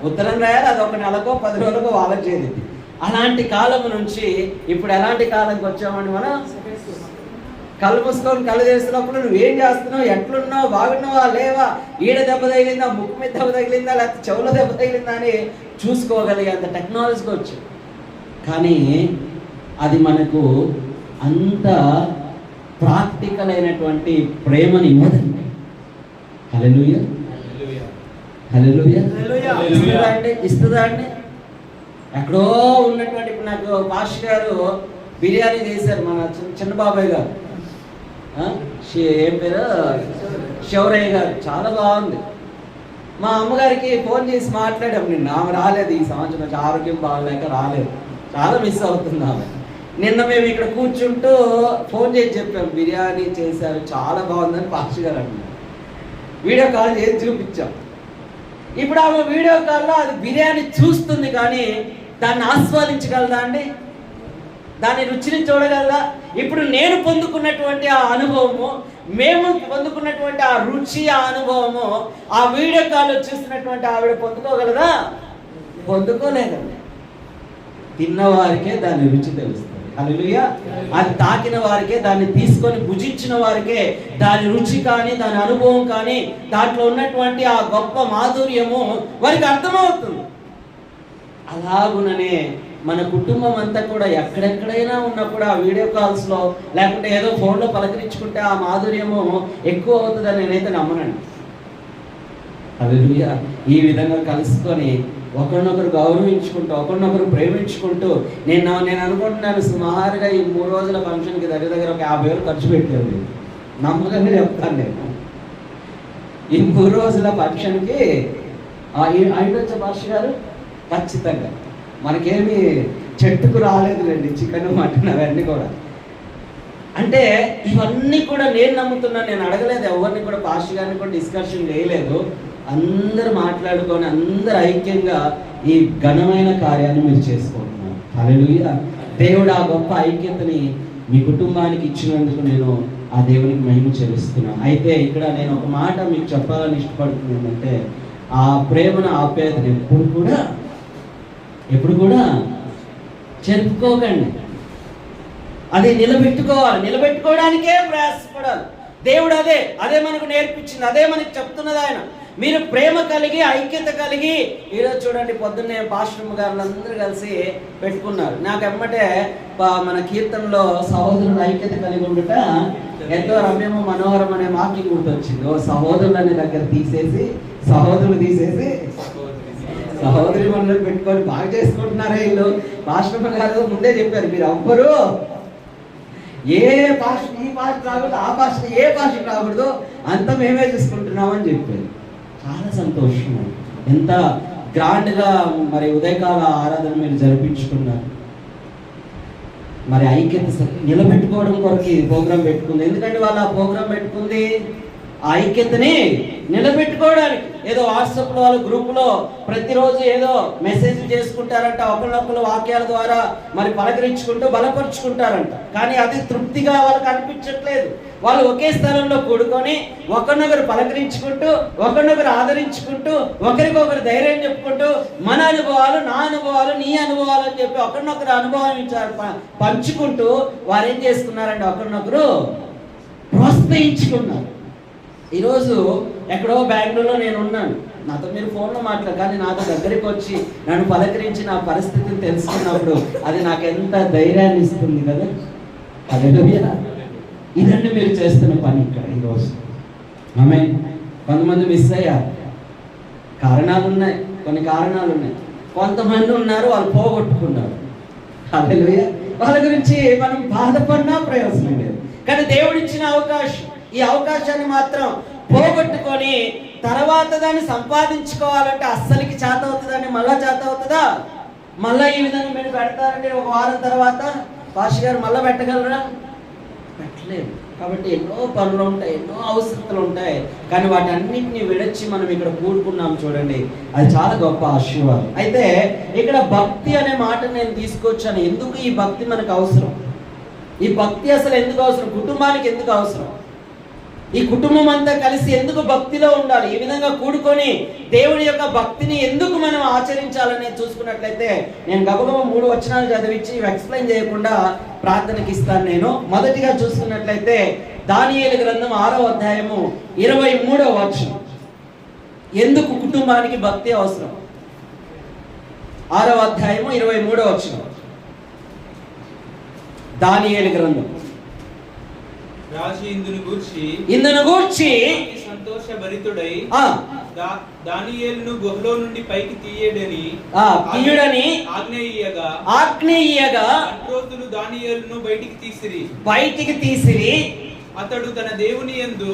ఉత్తరం రాయాలి. అది ఒక నెలకో 10 రోజులకో వాళ్ళకి చేరింది. అలాంటి కాలం నుంచి ఇప్పుడు ఎలాంటి కాలంకి వచ్చామని మనం కళ్ళు మూసుకొని కళ్ళు చేస్తున్నప్పుడు నువ్వేం చేస్తున్నావు, ఎట్లున్నావు, బాగున్నావా లేవా, ఈడ దెబ్బ తగిలిందా, ముక్కు మీద దెబ్బ తగిలిందా, లేకపోతే చెవులో దెబ్బ తగిలిందా అని చూసుకోగలిగే అంత టెక్నాలజీకి వచ్చు. కానీ అది మనకు అంత ప్రాక్టికల్ అయినటువంటి ప్రేమని ఇవ్వదండి. హల్లెలూయా, హల్లెలూయా. ఇస్తుందా అండి? ఎక్కడో ఉన్నటువంటి, ఇప్పుడు నాకు పాస్టర్ గారు బిర్యానీ చేశారు, మన చిన్న బాబాయ్ గారు, ఏం పేరు, శౌరయ్య గారు, చాలా బాగుంది. మా అమ్మగారికి ఫోన్ చేసి మాట్లాడాము నిన్న. ఆమె రాలేదు, ఈ సంవత్సరం ఆరోగ్యం బాగలేక రాలేదు, చాలా మిస్ అవుతుంది ఆమె. నిన్న మేము ఇక్కడ కూర్చుంటూ ఫోన్ చేసి చెప్పాము, బిర్యానీ చేశారు, చాలా బాగుందని పాస్టర్ గారు అన్నారు. వీడియో కాల్ చేసి చూపించాం. ఇప్పుడు ఆమె వీడియో కాల్లో అది బిర్యానీ చూస్తుంది, కానీ దాన్ని ఆస్వాదించగలదా అండి, దాని రుచిని చూడగలదా? ఇప్పుడు నేను పొందుకున్నటువంటి ఆ అనుభవము, మేము పొందుకున్నటువంటి ఆ రుచి, ఆ అనుభవము ఆ వీడియో కాల్లో చూస్తున్నటువంటి ఆవిడ పొందుకోగలదా? పొందుకోలేదండి. తిన్నవారికే దాని రుచి తెలుస్తుంది. హల్లెలూయా. అది తాకిన వారికే, దాన్ని తీసుకొని భుజించిన వారికే దాని రుచి కానీ, దాని అనుభవం కానీ, దాంట్లో ఉన్నటువంటి ఆ గొప్ప మాధుర్యము వారికి అర్థమవుతుంది. అలాగుననే మన కుటుంబం అంతా కూడా ఎక్కడెక్కడైనా ఉన్నప్పుడు ఆ వీడియో కాల్స్లో లేకుంటే ఏదో ఫోన్లో పలకరించుకుంటే ఆ మాధుర్యము ఎక్కువ అవుతుందని నేనైతే నమ్మనండి. హల్లెలూయా. ఈ విధంగా కలుసుకొని ఒకరినొకరు గౌరవించుకుంటూ ఒకరినొకరు ప్రేమించుకుంటూ నేను అనుకుంటున్నాను సుమారుగా ఈ 3 రోజుల ఫంక్షన్కి దగ్గర ఒక 50,000 ఖర్చు పెట్టాను. నమ్మకంగా చెప్తాను నేను. ఈ 3 రోజుల ఫంక్షన్కి అయ్యొచ్చా భాష గారు? ఖచ్చితంగా మనకేమి చెట్టుకు రాలేదులేండి, చికెన్ మటన్ అవన్నీ కూడా. అంటే ఇవన్నీ కూడా నేను నమ్ముతున్నాను. నేను అడగలేదు ఎవరిని కూడా, పాస్టర్ గారిని కూడా డిస్కషన్ చేయలేదు. అందరూ మాట్లాడుకొని అందరు ఐక్యంగా ఈ ఘనమైన కార్యాన్ని మీరు చేసుకుంటున్నారు. హల్లెలూయా. దేవుడు ఆ గొప్ప ఐక్యతని మీ కుటుంబానికి ఇచ్చినందుకు నేను ఆ దేవునికి మహిమ చెల్లిస్తున్నాను. అయితే ఇక్కడ నేను ఒక మాట మీకు చెప్పాలని ఇష్టపడుతుంది ఏంటంటే, ఆ ప్రేమను ఆప్యాయతను ఎప్పుడు కూడా చెరుపుకోకండి. అది నిలబెట్టుకోవడానికే ప్రయాసపడాలి. దేవుడు అదే మనకు నేర్పించింది, అదే మనకు చెప్తున్నది ఆయన. మీరు ప్రేమ కలిగి ఐక్యత కలిగి, ఈరోజు చూడండి పొద్దున్నే పాస్టర్ గారు అందరూ కలిసి పెట్టుకున్నారు. నాకు ఎమ్మటే మన కీర్తనలో సహోదరుల ఐక్యత కలిగి ఉండుట ఎంతో రమ్యము మనోహరం అనే వాక్యం గుర్తొచ్చింది. సహోదరులని దగ్గర తీసేసి సహోదరి మనల్ని పెట్టుకొని బాగా చేసుకుంటున్నారే వీళ్ళు. పాస్టర్ గారు ముందే చెప్పారు, మీరు ఎవ్వరు ఏ పాస్టర్ ఈ పాస్టర్ రాకూడదు, ఆ పాస్టర్ ఏ పాస్టర్ రాకూడదు, అంత మేమే చూసుకుంటున్నామని చెప్పారు. చాలా సంతోషం. ఎంత గ్రాండ్గా మరి ఉదయకాల ఆరాధన మీరు జరిపించుకున్నారు. మరి ఐక్యత నిలబెట్టుకోవడం కొరకు ఈ ప్రోగ్రాం పెట్టుకుంది. ఎందుకంటే వాళ్ళు ఆ ప్రోగ్రాం పెట్టుకుంది ఆ ఐక్యతని నిలబెట్టుకోవడానికి. ఏదో వాట్సాప్లో వాళ్ళు గ్రూపులో ప్రతిరోజు ఏదో మెసేజ్ చేసుకుంటారంట, ఒకరినొకరు వాక్యాల ద్వారా మరి పలకరించుకుంటూ బలపరుచుకుంటారంట. కానీ అది తృప్తిగా వాళ్ళకి అనిపించట్లేదు. వాళ్ళు ఒకే స్థలంలో కూడుకొని ఒకరినొకరు పలకరించుకుంటూ ఒకరినొకరు ఆదరించుకుంటూ ఒకరికొకరు ధైర్యం చెప్పుకుంటూ మన అనుభవాలు, నా అనుభవాలు, నీ అనుభవాలు అని చెప్పి ఒకరినొకరు అనుభవించారు పంచుకుంటూ వారు ఏం చేసుకున్నారంటే ఒకరినొకరు ప్రోత్సహించుకున్నారు. ఈరోజు ఎక్కడో బెంగళూరులో నేను ఉన్నాను, నాతో మీరు ఫోన్లో మాట్లాడు, కానీ నాతో దగ్గరికి వచ్చి నన్ను పలకరించి నా పరిస్థితిని తెలుసుకున్నప్పుడు అది నాకు ఎంత ధైర్యాన్ని ఇస్తుంది కదా. హల్లెలూయా. ఇదండి మీరు చేస్తున్న పని ఇక్కడ ఈరోజు. ఆమేన్. కొంతమంది మిస్ అయ్యారు, కారణాలు ఉన్నాయి, కొన్ని కారణాలు ఉన్నాయి. కొంతమంది ఉన్నారు వాళ్ళు పోగొట్టుకున్నారు. హల్లెలూయా. వాళ్ళ గురించి మనం బాధపడినా ప్రయోజనం లేదు. కానీ దేవుడిచ్చిన అవకాశం, ఈ అవకాశాన్ని మాత్రం పోగొట్టుకొని తర్వాత దాన్ని సంపాదించుకోవాలంటే అస్సలకి చేత అవుతుందండి. మళ్ళా చేత అవుతుందా? మళ్ళీ ఈ విధంగా మీరు పెడతారంటే ఒక వారం తర్వాత పాస్టర్ గారు మళ్ళీ పెట్టగలరా? పెట్టలేదు. కాబట్టి ఎన్నో పనులు ఉంటాయి, ఎన్నో అవసరతలు ఉంటాయి. కానీ వాటి అన్నింటినీ విడచి మనం ఇక్కడ కూడుకున్నాం చూడండి, అది చాలా గొప్ప ఆశీర్వాదం. అయితే ఇక్కడ భక్తి అనే మాట నేను తీసుకొచ్చాను. ఎందుకు ఈ భక్తి మనకు అవసరం? ఈ భక్తి అసలు ఎందుకు అవసరం? కుటుంబానికి ఎందుకు అవసరం? ఈ కుటుంబం అంతా కలిసి ఎందుకు భక్తిలో ఉండాలి? ఈ విధంగా కూడుకొని దేవుడి యొక్క భక్తిని ఎందుకు మనం ఆచరించాలని చూసుకున్నట్లయితే నేను గబగబ 3 వచనాలు చదివించి ఎక్స్ప్లెయిన్ చేయకుండా ప్రార్థనకి ఇస్తాను. నేను మొదటిగా చూసుకున్నట్లయితే దానియేలు గ్రంథం 6వ అధ్యాయము 23వ వచనం. ఎందుకు కుటుంబానికి భక్తి అవసరం? 6వ అధ్యాయము 23వ వచనం. దానియేలు గ్రంథం. రాజు ఇందును గూర్చి సంతోషభరితుడై దానియేలును గుహలో నుండి పైకి తీయడని ఆజ్ఞేయగా రోజులు దానియేలును బయటికి తీసిరి. అతడు తన దేవుని యందు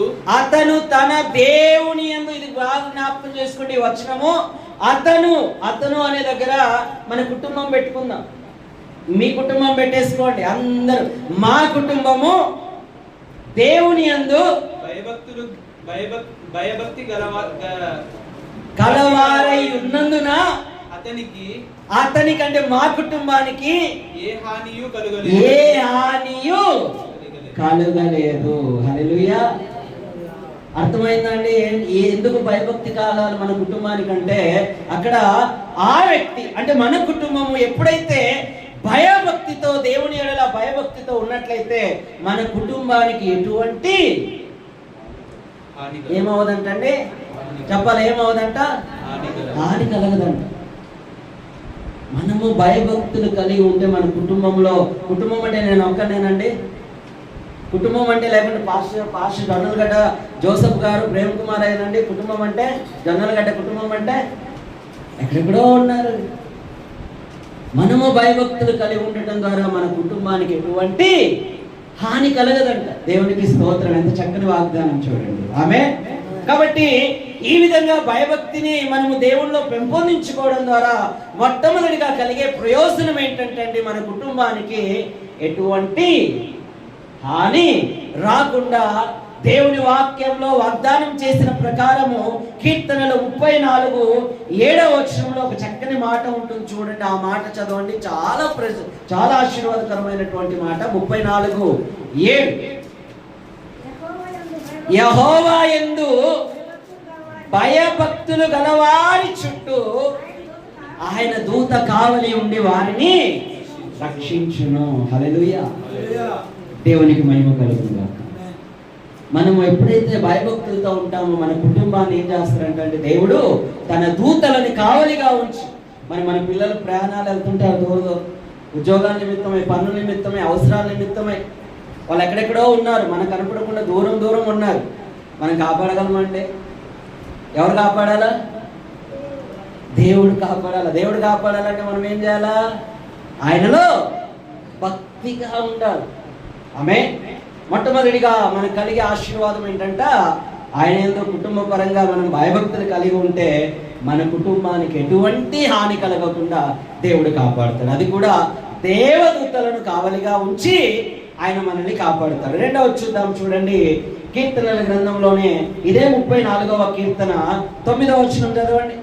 ఇది బాగా జ్ఞాపకం చేసుకోండి ఈ వచనము. అతను అనే దగ్గర మన కుటుంబం పెట్టుకుందాం. మీ కుటుంబం పెట్టేసుకోండి అందరూ. మా కుటుంబము దేవుని యందు భయభక్తి కలవారై ఉన్నందున అతనికి అంటే మా కుటుంబానికి ఏ హానియు కలుగలేదు. హల్లెలూయా. అర్థమైందండి ఎందుకు భయభక్తి కాలాలు మన కుటుంబానికి అంటే, అక్కడ ఆ వ్యక్తి అంటే మన కుటుంబము ఎప్పుడైతే భయభక్తితో దేవుని ఎడల భయభక్తితో ఉన్నట్లయితే మన కుటుంబానికి ఎటువంటి ఏమవదంటే చెప్పాలి, ఏమవదంట? హాని కలగదంట. మనము భయభక్తులు కలిగి ఉంటే మన కుటుంబంలో, కుటుంబం అంటే నేను ఒక్కనేనండి, కుటుంబం అంటే లేకుంటే పాస్టర్ జొన్నలగడ్డ జోసఫ్ గారు, ప్రేమ్ కుమార్ అయినండి కుటుంబం అంటే, జొన్నలగడ్డ కుటుంబం అంటే ఎక్కడెక్కడో ఉన్నారు. మనము భయభక్తులు కలిగి ఉండటం ద్వారా మన కుటుంబానికి ఎటువంటి హాని కలగదంట. దేవునికి స్తోత్రం. ఎంత చక్కని వాగ్దానం చూడండి. ఆమె కాబట్టి ఈ విధంగా భయభక్తిని మనము దేవుళ్ళలో పెంపొందించుకోవడం ద్వారా మొట్టమొదటిగా కలిగే ప్రయోజనం ఏంటంటే అండి, మన కుటుంబానికి ఎటువంటి హాని రాకుండా దేవుని వాక్యంలో వాగ్దానం చేసిన ప్రకారము కీర్తనలు 34:7 ఒక చక్కని మాట ఉంటుంది చూడండి. ఆ మాట చదవండి. చాలా ఆశీర్వాదకరమైనటువంటి మాట. 34:7 యెహోవా యందు భయభక్తులు గలవారి చుట్టూ ఆయన దూత కావలి ఉండి వారిని రక్షించును. హల్లెలూయా. దేవునికి మహిమ కలుగును. మనము ఎప్పుడైతే భయభక్తులతో ఉంటామో మన కుటుంబాన్ని ఏం చేస్తారంటే దేవుడు తన దూతలని కావలిగా ఉంచి, మన పిల్లలు ప్రయాణాలు వెళ్తుంటారు, దూరం ఉద్యోగాల నిమిత్తమై, పనుల నిమిత్తమై, అవసరాల నిమిత్తమై వాళ్ళు ఎక్కడెక్కడో ఉన్నారు, మనకు కనపడకుండా దూరం ఉన్నారు. మనం కాపాడగలమండి? ఎవరు కాపాడాలా? దేవుడు కాపాడాలా. దేవుడు కాపాడాలంటే మనం ఏం చేయాలా? ఆయనలో భక్తిగా ఉండాలి. ఆమె మొట్టమొదటిగా మనకు కలిగే ఆశీర్వాదం ఏంటంటే, ఆయన యందు కుటుంబ పరంగా మనం భయభక్తులు కలిగి ఉంటే మన కుటుంబానికి ఎటువంటి హాని కలగకుండా దేవుడు కాపాడుతాడు. అది కూడా దేవదూతలను కావలిగా ఉంచి ఆయన మనల్ని కాపాడుతాడు. రెండవది చూద్దాం చూడండి. కీర్తనల గ్రంథంలోనే ఇదే 34వ కీర్తన 9వ వచనం చదవండి.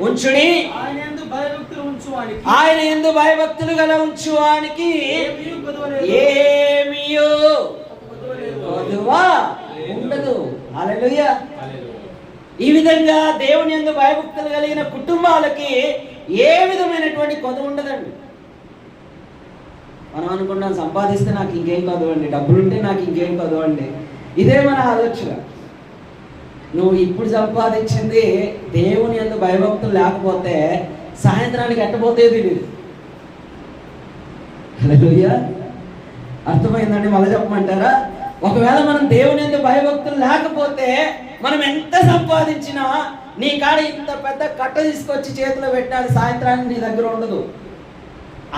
ఉంచుడి ఆయన యందు భయభక్తులు గల ఉంచువానికి ఏమీయూ కొదువ ఉండదు. హల్లెలూయా. ఈ విధంగా దేవుని యందు భయభక్తులు కలిగిన కుటుంబాలకి ఏ విధమైనటువంటి కొదువ ఉండదండి. మనం అనుకున్నాం సంపాదిస్తే నాకు ఇంకేం కొదవండి, డబ్బులుంటే నాకు ఇంకేం కొదవండి. ఇదే మన ఆలోచన. నువ్వు ఇప్పుడు సంపాదించింది దేవుని యందు భయభక్తులు లేకపోతే సాయంత్రానికి ఎట్టబోతే తెలియదు. హల్లెలూయా. అర్థమైందండి? మళ్ళీ చెప్పమంటారా? ఒకవేళ మనం దేవుని యందు భయభక్తులు లేకపోతే మనం ఎంత సంపాదించినా నీ కాడ ఇంత పెద్ద కట్ట తీసుకొచ్చి చేతిలో పెట్టాలి, సాయంత్రానికి నీ దగ్గర ఉండదు.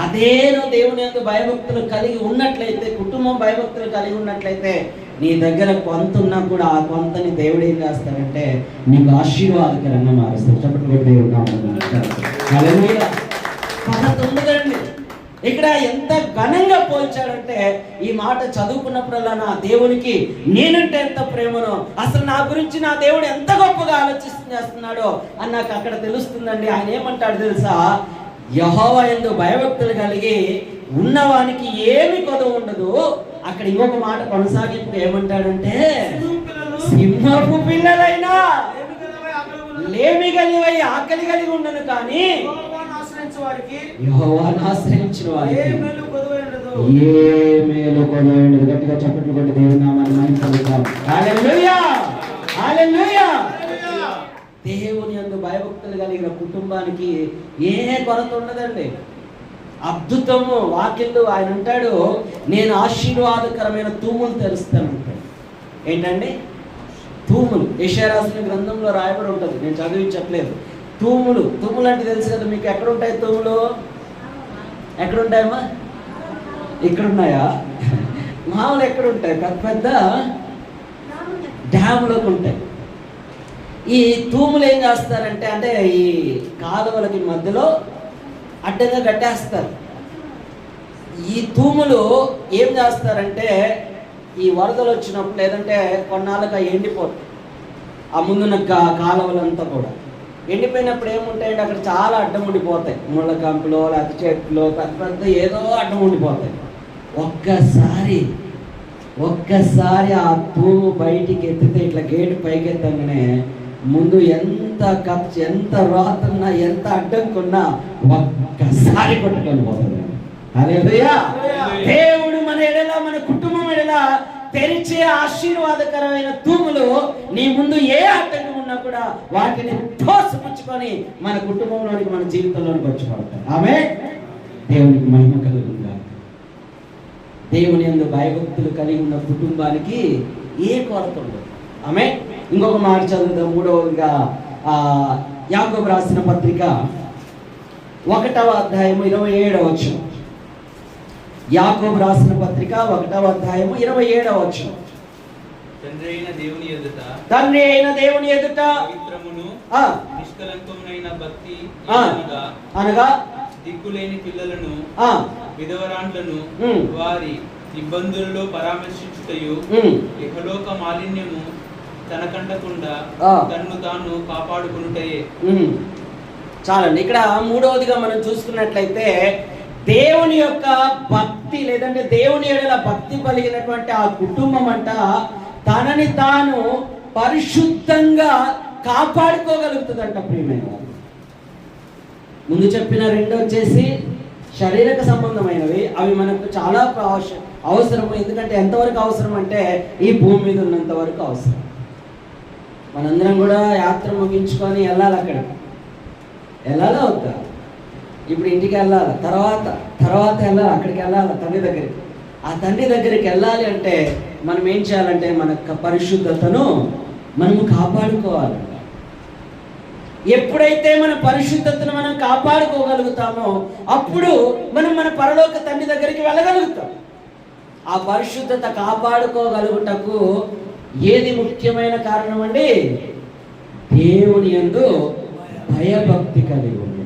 అదే నువ్వు దేవుని యందు భయభక్తులు కలిగి ఉన్నట్లయితే, కుటుంబం భయభక్తులు కలిగి ఉన్నట్లయితే నీ దగ్గర కొంత ఉన్నా కూడా ఆ కొంతని దేవుడు ఏం చేస్తాడంటే నీకు ఆశీర్వాదకరంగా మారుస్తాడు. చెప్పండి దేవుడు ఉండదండి. ఇక్కడ ఎంత ఘనంగా పోల్చాడంటే, ఈ మాట చదువుకున్నప్పుడల్లా నా దేవునికి నేనంటే ఎంత ప్రేమనో, అసలు నా గురించి నా దేవుడు ఎంత గొప్పగా చేస్తున్నాడో అని నాకు అక్కడ తెలుస్తుందండి. ఆయన ఏమంటాడు తెలుసా? యెహోవా యందు భయభక్తులు కలిగి ఉన్నవానికి ఏమి కొదవ ఉండదు. అక్కడ ఇంకొక మాట కొనసాగింపు ఏమంటాడంటే, సింహపు పిల్లలైనా లేమి కలివై ఆకలి కలిగి ఉండను, కానీ యెహోవాను ఆశ్రయించిన వారికి ఏ మేలు కొదవ ఉండదు. గట్టిగా చప్పట్లు కొట్టి దేవుని నామాన్ని మహిమపరుద్దాం. హల్లెలూయా, హల్లెలూయా. దేవుని యందు భయభక్తులు కలిగిన కుటుంబానికి ఏ కొరత ఉండదండి. అద్భుతము. వాక్యంలో ఆయన అంటాడు, నేను ఆశీర్వాదకరమైన తూములు తెరుస్తాను అంటాడు. ఏంటండి తూములు? యెషయా రాసిన గ్రంథంలో రాయబడి ఉంటుంది, నేను చదివించట్లేదు. తూములు అంటే తెలుసు కదా మీకు. ఎక్కడ ఉంటాయి తూములు? ఎక్కడ ఉంటాయమ్మా? ఇక్కడ ఉన్నాయా? మామూలు ఎక్కడ ఉంటాయి? పెద్ద పెద్ద డ్యాములకు ఉంటాయి. ఈ తూములు ఏం చేస్తారంటే, అంటే ఈ కాలువలకి మధ్యలో అడ్డంగా కట్టేస్తారు. ఈ తూములు ఏం చేస్తారంటే, ఈ వరదలు వచ్చినప్పుడు లేదంటే కొన్నాళ్ళకి ఎండిపోతాయి. ఆ ముందున్న కాలువలంతా కూడా ఎండిపోయినప్పుడు ఏముంటాయంటే అక్కడ చాలా అడ్డం ఉండిపోతాయి. ముళ్ళ కంపులో లేకపోతే చెట్లు పెద్ద పెద్ద ఏదో అడ్డం ఉండిపోతాయి. ఒక్కసారి ఆ తూము బయటికి ఎత్తితే, ఇట్లా గేటు పైకి ఎత్తగానే ముందు ఎంత ఖర్చు, ఎంత రాతున్నా, ఎంత అడ్డంకున్నా ఒక్కసారి కొట్టుకొని పోతుంది. హల్లెలూయా. దేవుడు మన ఎడల, మన కుటుంబం ఎడల తెరిచే ఆశీర్వాదకరమైన తూములు నీ ముందు ఏ అడ్డంకం ఉన్నా కూడా వాటిని తోసిపుచ్చుకొని మన కుటుంబంలోనికి, మన జీవితంలోనికి వచ్చి పడతాయి. ఆమె దేవునికి మహిమ కలుగుగా. దేవుని యందు భయభక్తులు కలిగి ఉన్న కుటుంబానికి ఏ కొరత ఉండదు. ఆమె ఇంకొక మాట చదువుదాం. మూడవదిగా యాకోబు రాసిన పత్రిక 1వ అధ్యాయము 27వ వచనం. యాకోబు రాసిన పత్రిక 1వ అధ్యాయము 27వ వచనం. తండ్రి అయిన దేవుని ఎదుట పవిత్రమును నిష్కలంకమునైన భక్తి అనగా దిక్కులేని పిల్లలను విధవరాండ్లను వారి ఇబ్బందులలో పరామర్శించుటయు ఇహలోక మాలిన్యము తనకంటకుండా తన్ను తాను కాపాడుకునుటయే. చాలండి. ఇక్కడ మూడవదిగా మనం చూసుకున్నట్లయితే దేవుని యొక్క భక్తి లేదంటే దేవుని ఎడల భక్తి కలిగినటువంటి ఆ కుటుంబం అంట తనని తాను పరిశుద్ధంగా కాపాడుకోగలుగుతుందంట. ప్రియమైన ముందు చెప్పిన రెండు వచ్చేసి శారీరక సంబంధమైనవి. అవి మనకు చాలా అవసరము. ఎందుకంటే ఎంతవరకు అవసరం అంటే ఈ భూమి మీద ఉన్నంత వరకు అవసరం. మనందరం కూడా యాత్ర ముగించుకొని వెళ్ళాలి. అక్కడ వెళ్ళాలా వద్దా? ఇప్పుడు ఇంటికి వెళ్ళాలి, తర్వాత వెళ్ళాలి, అక్కడికి వెళ్ళాలి తండ్రి దగ్గరికి. ఆ తండ్రి దగ్గరికి వెళ్ళాలి అంటే మనం ఏం చేయాలంటే మన పరిశుద్ధతను మనము కాపాడుకోవాలి. ఎప్పుడైతే మన పరిశుద్ధతను మనం కాపాడుకోగలుగుతామో అప్పుడు మనం మన పరలోక తండ్రి దగ్గరికి వెళ్ళగలుగుతాం. ఆ పరిశుద్ధత కాపాడుకోగలుగుటకు ఏది ముఖ్యమైన కారణం అండి? దేవుని యందు భయభక్తి కలిగి ఉంది.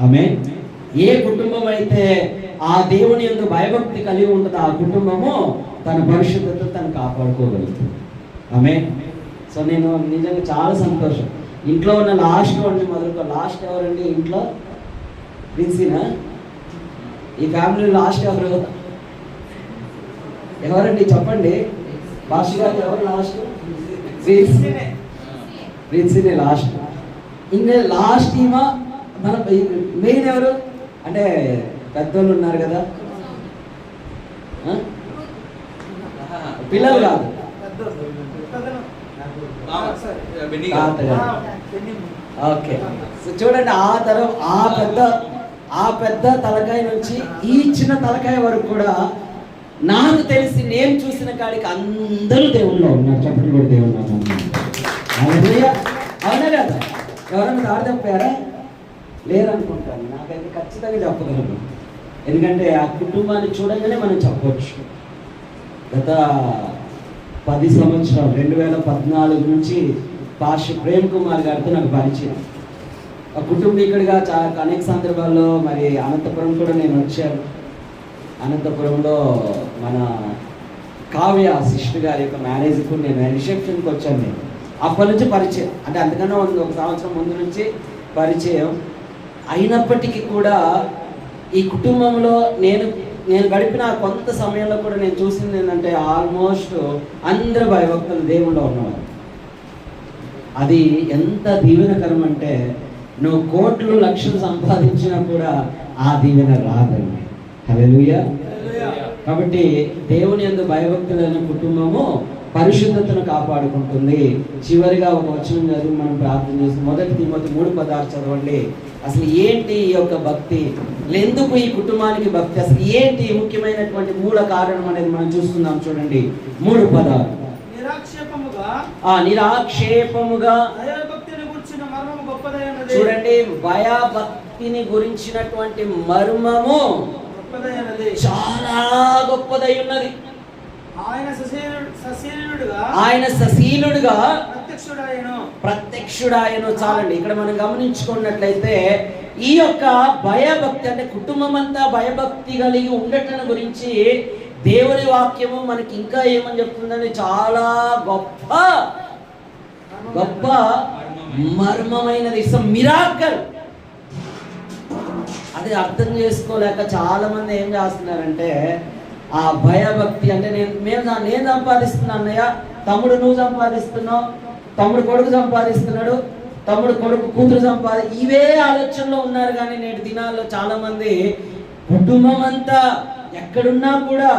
ఆమేన్. ఏ కుటుంబం అయితే ఆ దేవుని యందు భయభక్తి కలిగి ఉంటుందో ఆ కుటుంబము తన పరిశుద్ధత తను కాపాడుకోగలుగుతుంది. ఆమేన్. సో నేను నిజంగా చాలా సంతోషం. ఇంట్లో ఉన్న లాస్ట్ వాడిని మొదలుకో. లాస్ట్ ఎవరండి ఇంట్లో? ప్రిన్సీనా? ఈ ఫ్యామిలీ లాస్ట్ ఎవరండి చెప్పండి. భాష గారు ఎవరు లాస్ట్? ప్రిన్సీనే లాస్ట్. ఇంకా లాస్ట్ ఈమా మన మెయిన్ ఎవరు అంటే పెద్దోళ్ళు ఉన్నారు కదా, పిల్లలు కాదు, ఓకే. సో చూడండి, ఆ పెద్ద తలకాయ నుంచి ఈ చిన్న తలకాయ వరకు కూడా నాకు తెలిసి నేను చూసిన కాడికి అందరూ దేవుళ్ళు ఉన్నారు. చెప్పండి కూడా దేవుళ్ళు అవునా కదా? ఎవరైనా దారి తప్పారా? లేరనుకుంటాను. నాకైతే ఖచ్చితంగా చెప్పగలను. ఎందుకంటే ఆ కుటుంబాన్ని చూడగానే మనం చెప్పవచ్చు. గత 10 సంవత్సరాలు 2014 నుంచి పాస్టర్ ప్రేమ్ కుమార్ గారితో నాకు పరిచయం. ఆ కుటుంబీకుడిగా అనేక సందర్భాల్లో మరి అనంతపురం కూడా నేను వచ్చాను. అనంతపురంలో మన కావ్య సిస్టర్ గారి యొక్క మ్యారేజ్కు నేను రిసెప్షన్కి వచ్చాను. నేను అప్పటి నుంచి పరిచయం, అంటే అంతకన్నా 1 సంవత్సరం ముందు నుంచి పరిచయం. అయినప్పటికీ కూడా ఈ కుటుంబంలో నేను గడిపిన కొంత సమయంలో కూడా నేను చూసింది ఏంటంటే ఆల్మోస్ట్ అందరూ భయభక్తులు దేవుళ్ళు ఉన్నవారు. అది ఎంత దీవెనకరం అంటే నువ్వు కోట్లు లక్షలు సంపాదించినా కూడా ఆ దీవెన రాదండి. హల్లెలూయా. కాబట్టి దేవుని యందు భయభక్తులైన కుటుంబము పరిశుద్ధతను కాపాడుకుంటుంది. చివరిగా ఒక వచనం చదివి మనం ప్రార్థన చేస్తాం. 1 తిమోతి 3:16 చదవండి. అసలు ఏంటి ఈ యొక్క భక్తి? ఎందుకు ఈ కుటుంబానికి భక్తి? అసలు ఏంటి ముఖ్యమైనటువంటి మూల కారణం అనేది మనం చూస్తున్నాం. చూడండి 3:16. నిరాక్షేపముగా చూడండి, భయభక్తిని గురించినటువంటి మర్మము చాలా గొప్పదై ఉన్నది. ఆయన సశీలుడుగా ప్రత్యక్షుడాయను. చాలండి. ఇక్కడ మనం గమనించుకున్నట్లయితే ఈ యొక్క భయభక్తి అంటే కుటుంబం అంతా భయభక్తి కలిగి ఉండటం గురించి దేవుని వాక్యము మనకి ఇంకా ఏమని చెప్తుందని చాలా గొప్ప మర్మమైనది. It's miracle. అది అర్థం చేసుకోలేక చాలా మంది ఏం చేస్తున్నారంటే ఆ భయభక్తి అంటే నేను సంపాదిస్తున్నా అన్నయ్య, తమ్ముడు నువ్వు సంపాదిస్తున్నావు, తమ్ముడు కొడుకు సంపాదిస్తున్నాడు, తమ్ముడు కొడుకు కూతురు ఇవే ఆలోచనలో ఉన్నారు. కానీ నేటి దినాల్లో చాలా మంది కుటుంబం అంతా ఎక్కడున్నా కూడా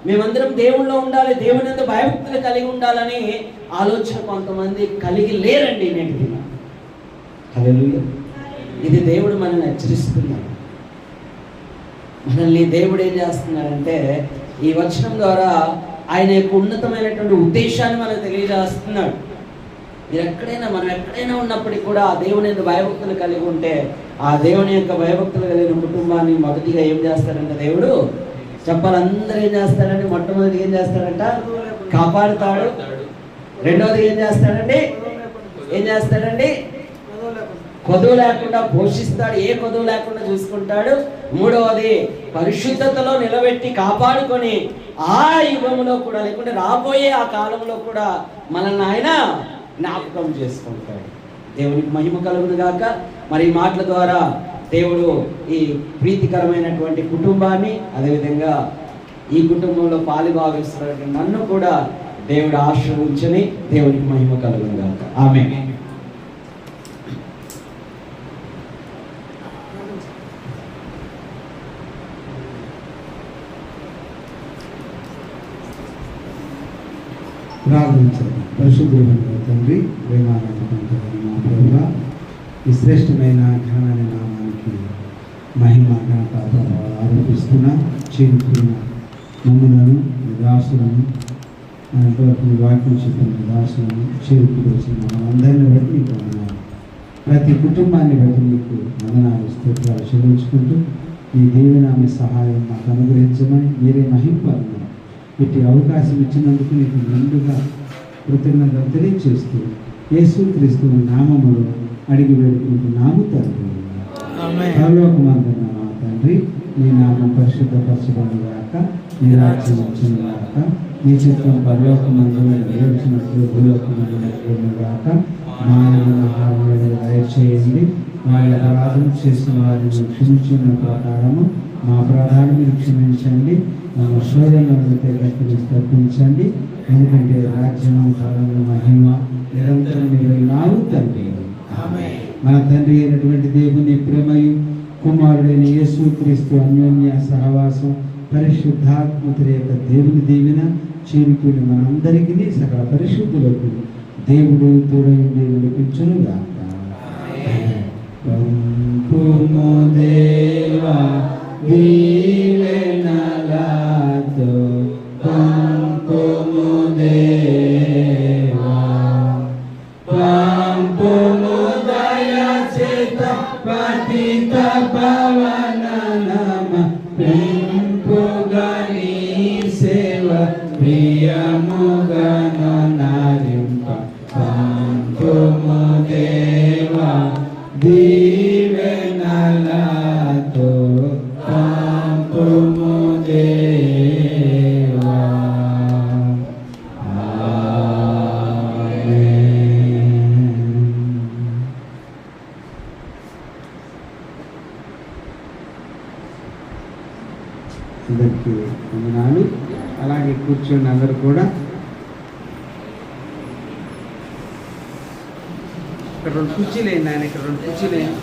మేమందరం దేవుళ్ళో ఉండాలి, దేవుని యందు భయభక్తులు కలిగి ఉండాలని ఆలోచన కొంతమంది కలిగి లేరండి నేటి దినాలు. హల్లెలూయా. ఇది దేవుడు మనల్ని హెచ్చరిస్తున్నాడు. మనల్ని దేవుడు ఏం చేస్తున్నాడంటే ఈ వచనం ద్వారా ఆయన యొక్క ఉన్నతమైనటువంటి ఉద్దేశాన్ని మనకు తెలియజేస్తున్నాడు. మనం ఎక్కడైనా ఉన్నప్పటికీ కూడా ఆ దేవుని యొక్క భయభక్తులు కలిగి ఉంటే ఆ దేవుని యొక్క భయభక్తులు కలిగిన కుటుంబాన్ని మొదటిగా ఏం చేస్తాడంటే దేవుడు చెప్పాలి, అందరూ ఏం చేస్తాడంటే మొట్టమొదటి ఏం చేస్తాడంట, కాపాడుతాడు. రెండవది ఏం చేస్తాడండి, కొదువు లేకుండా పోషిస్తాడు, ఏ కొదువు లేకుండా చూసుకుంటాడు. మూడవది పరిశుద్ధతలో నిలబెట్టి కాపాడుకొని ఆ యుగంలో కూడా లేకుంటే రాబోయే ఆ కాలంలో కూడా మనల్ని ఆయన జ్ఞాపకం చేసుకుంటాడు. దేవునికి మహిమ కలుగును గాక. మరి ఈ మాటల ద్వారా దేవుడు ఈ ప్రీతికరమైనటువంటి కుటుంబాన్ని, అదేవిధంగా ఈ కుటుంబంలో పాలుభావిస్తున్నటువంటి నన్ను కూడా దేవుడు ఆశీర్వదించని దేవునికి మహిమ కలుగును గాక. ఆమేన్. ప్రార్థించండి. పరిశుద్ధుడైన తండ్రి, ప్రేమానందమైన మా ప్రభువా, ఈ శ్రేష్టమైన ఘనమైన నామానికి మహిమ ఘనత ప్రభావాలు ఆరోపిస్తున్నా. చేరుకున్న మమ్ములను దాసులను, మనకు వాక్యం చెప్పిన దాసులను, చేరుకుని వచ్చిన మనందరిని బట్టి మీకు వందనాలు. ప్రతి కుటుంబాన్ని బట్టి మీకు వందనాలు, స్తోత్రాలు చెల్లించుకుంటూ మీ దేవుని ఆమె సహాయం మాకు అనుగ్రహించమని మీరే మహింపన్నారు. ఇట్టి అవకాశం ఇచ్చినందుకు నీకు ముందుగా కృతజ్ఞతలు తెలియజేస్తూ యేసుక్రీస్తు నామములో అడిగి వేడుకుంటున్నాము తండ్రి. పరలోకమందున్న మా తండ్రి, నీ నామం పరిశుద్ధపరచబడుగాక, నీ రాజ్యం వచ్చునుగాక, నీ చిత్తం పరలోకమందు నెరవేర్చినట్లు భూలోకమందు నెరవేరునుగాక. మా ఆహారం దయచేయండి, వారి అపరాధం చేసిన వారిని క్షమించిన ప్రకారము మా అపరాధాన్ని మీరు క్షమించండి, మా శోధనలను తప్పించండి. ఎందుకంటే రాజ్యం, కాలంలో మహిమ నిరంతరం మీరు నావు తండ్రి. మన తండ్రి అయినటువంటి దేవుని ప్రేమయు, కుమారుడైన యేసుక్రీస్తు అన్యోన్య సహవాసం, పరిశుద్ధాత్మతుల యొక్క దేవుని దీవెన చేరుకుని మనందరికీ సకల పరిశుద్ధులకు దేవుడు తోడైండి నడిపించునుగాక. పంపుము దేవా దీవెనలతో, పంపుము దేవా, పంపుము దయచేత పతిత పవననమ, పెంపుగా నీ సేవ ప్రియముగను నారింప. పంపుము దేవా దీవెనలతో, పంపుము దేవా. అందరికీ వందనాలు. అలాగే కూర్చోండి అందరు కూడా. ఇక్కడ 2 కుర్చీలు వేయండి, ఆయన ఇక్కడ 2 కుర్చీలు వేయండి.